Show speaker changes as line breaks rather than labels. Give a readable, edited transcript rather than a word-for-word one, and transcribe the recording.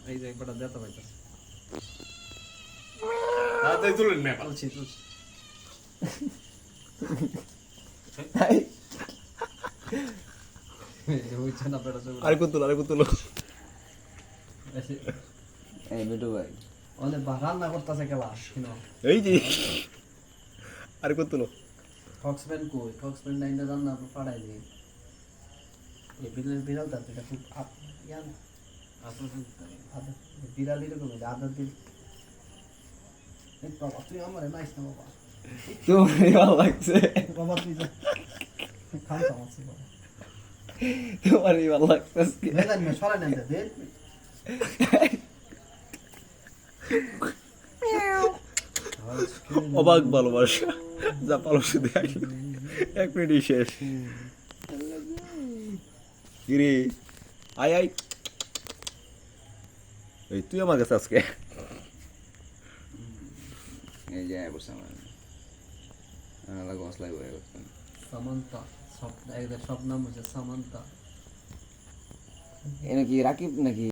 এই যে একবার দেতা পাইতাছে
তাই তুলেন না
তুলছি তুলছি হইছে না বেটা সব
আরেকটু তুলো
এই বিটু ভাই
অনেক রান্না করতেছে কেলা কিনো
এই যে আরেকটু তুলো
ফক্সম্যান কই ফক্সম্যান নাইন রান্না পাড়াই দিই এই বিড়াল তার এটা খুব ইয়ান বিড়াল এরকম আদর দিল বাবা তুই আমার নাইস না বাবা
তোমার ভালো লাগছে
বাবা তুই যা খান চামাচ্ছি বাবা
তোমার ভালো লাগছে
নেন না সরাই নেন দে
অবাক ভালোবাসা যা পালো শুধু এক মিনিটই শেষ গিরি আয় আয় এই তুই আমার কাছে আজকে
এই যে বসে আমার লাগো আসলাই বয়ে করতেন
সামান্তা সব এদের সব নাম হচ্ছে সামান্তা
এনে কি রাকিব নাকি